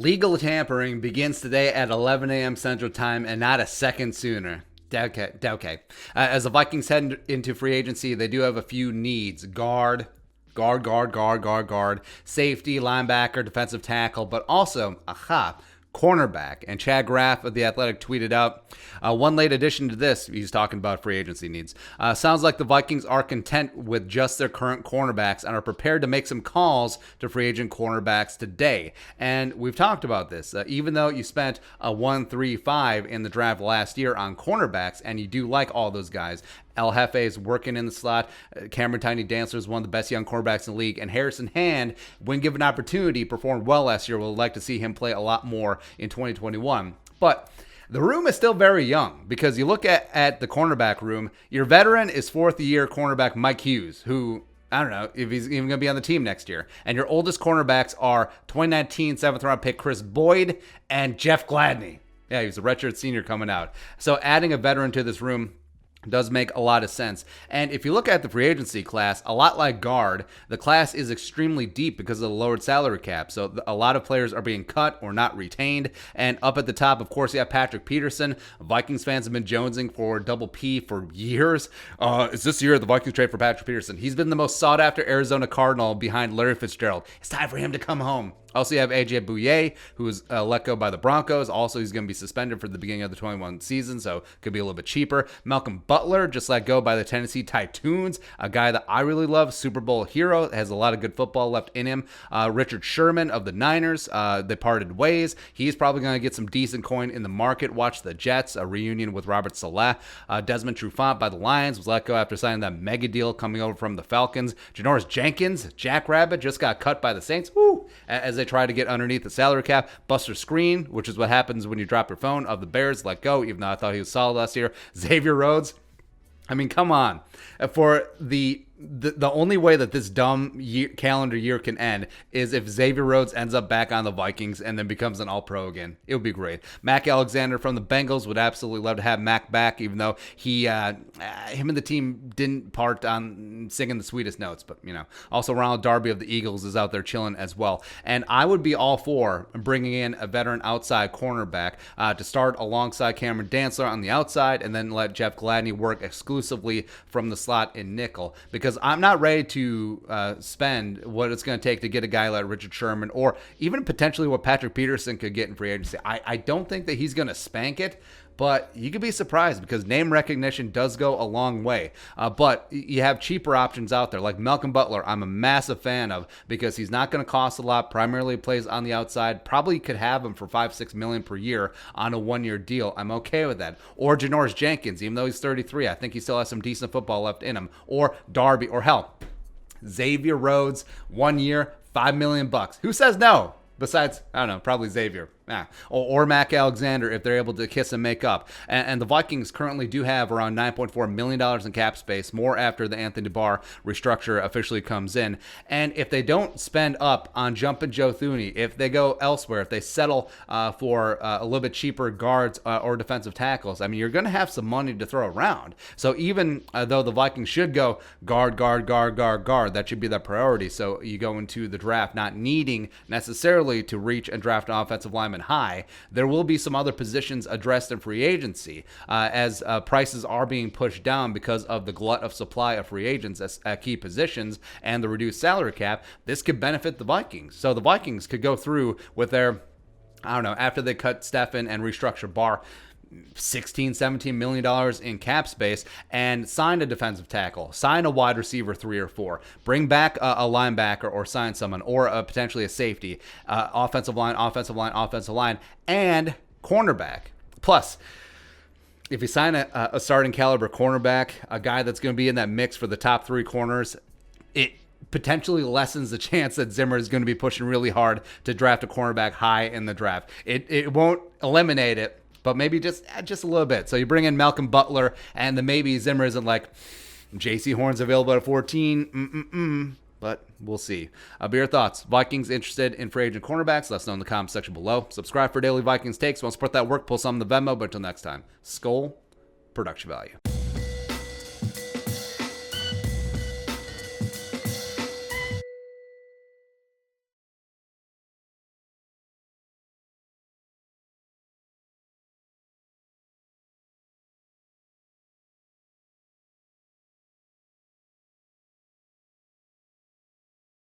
Legal tampering begins today at 11 a.m. Central Time and not a second sooner. Okay. As the Vikings head into free agency, they do have a few needs. Guard, safety, linebacker, defensive tackle, but also, cornerback. And Chad Graff of The Athletic tweeted out, one late addition to this, he's talking about free agency needs. Sounds like the Vikings are content with just their current cornerbacks and are prepared to make some calls to free agent cornerbacks today. And we've talked about this. Even though you spent a 1-3-5 in the draft last year on cornerbacks, and you do like all those guys, El Jefe is working in the slot. Cameron Tiny Dancer is one of the best young cornerbacks in the league. And Harrison Hand, when given opportunity, performed well last year. We'll like to see him play a lot more in 2021. But the room is still very young because you look at the cornerback room. Your veteran is fourth-year cornerback Mike Hughes, who I don't know if he's even going to be on the team next year. And your oldest cornerbacks are 2019 7th-round pick Chris Boyd and Jeff Gladney. Yeah, he's a redshirt senior coming out. So adding a veteran to this room does make a lot of sense. And if you look at the free agency class, a lot like guard, the class is extremely deep because of the lowered salary cap. So a lot of players are being cut or not retained. And up at the top, of course, you have Patrick Peterson. Vikings fans have been jonesing for Double P for years. Is this year the Vikings trade for Patrick Peterson? He's been the most sought after Arizona Cardinal behind Larry Fitzgerald. It's time for him to come home. Also, you have AJ Bouye, who was let go by the Broncos. Also, he's going to be suspended for the beginning of the 21 season, so could be a little bit cheaper. Malcolm Butler, just let go by the Tennessee Titans, a guy that I really love, Super Bowl hero, has a lot of good football left in him. Richard Sherman of the Niners, they parted ways. He's probably going to get some decent coin in the market. Watch the Jets, a reunion with Robert Saleh. Desmond Trufant by the Lions was let go after signing that mega deal coming over from the Falcons. Janoris Jenkins, Jackrabbit, just got cut by the Saints. Woo! As they try to get underneath the salary cap. Buster Skrine, which is what happens when you drop your phone, of the Bears, let go, even though I thought he was solid last year. Xavier Rhodes, I mean, come on. For the only way that this dumb calendar year can end is if Xavier Rhodes ends up back on the Vikings and then becomes an All-Pro again. It would be great. Mac Alexander from the Bengals, would absolutely love to have Mac back, even though him and the team didn't part on singing the sweetest notes. But, also Ronald Darby of the Eagles is out there chilling as well. And I would be all for bringing in a veteran outside cornerback to start alongside Cameron Dantzler on the outside and then let Jeff Gladney work exclusively from the slot in nickel, because I'm not ready to spend what it's going to take to get a guy like Richard Sherman or even potentially what Patrick Peterson could get in free agency. I don't think that he's going to spank it, but you could be surprised because name recognition does go a long way. But you have cheaper options out there like Malcolm Butler. I'm a massive fan of because he's not going to cost a lot. Primarily plays on the outside. Probably could have him for $5-6 million per year on a one-year deal. I'm okay with that. Or Janoris Jenkins, even though he's 33, I think he still has some decent football left in him. Or Darby, or hell, Xavier Rhodes, 1 year, $5 million. Who says no? Besides, I don't know, probably Xavier. Or Mac Alexander if they're able to kiss and make up. And the Vikings currently do have around $9.4 million in cap space, more after the Anthony Barr restructure officially comes in. And if they don't spend up on Jumpin' Joe Thuney, if they go elsewhere, if they settle for a little bit cheaper guards or defensive tackles, I mean, you're going to have some money to throw around. So even though the Vikings should go guard, that should be their priority. So you go into the draft not needing necessarily to reach and draft an offensive lineman high. There will be some other positions addressed in free agency as prices are being pushed down because of the glut of supply of free agents at key positions and the reduced salary cap. This could benefit the Vikings. So the Vikings could go through with their, after they cut Steffen and restructure Barr, $16-17 million in cap space and sign a defensive tackle, sign a wide receiver 3 or 4, bring back a linebacker or sign someone or potentially a safety, offensive line, and cornerback. Plus, if you sign a starting caliber cornerback, a guy that's going to be in that mix for the top 3 corners, it potentially lessens the chance that Zimmer is going to be pushing really hard to draft a cornerback high in the draft. It won't eliminate it, but maybe just a little bit. So you bring in Malcolm Butler, and then maybe Zimmer isn't like, J.C. Horn's available at 14. But we'll see. Be your thoughts. Vikings interested in free agent cornerbacks? Let us know in the comments section below. Subscribe for daily Vikings takes. Want to support that work? Pull some in the Venmo. But until next time, Skull Production Value.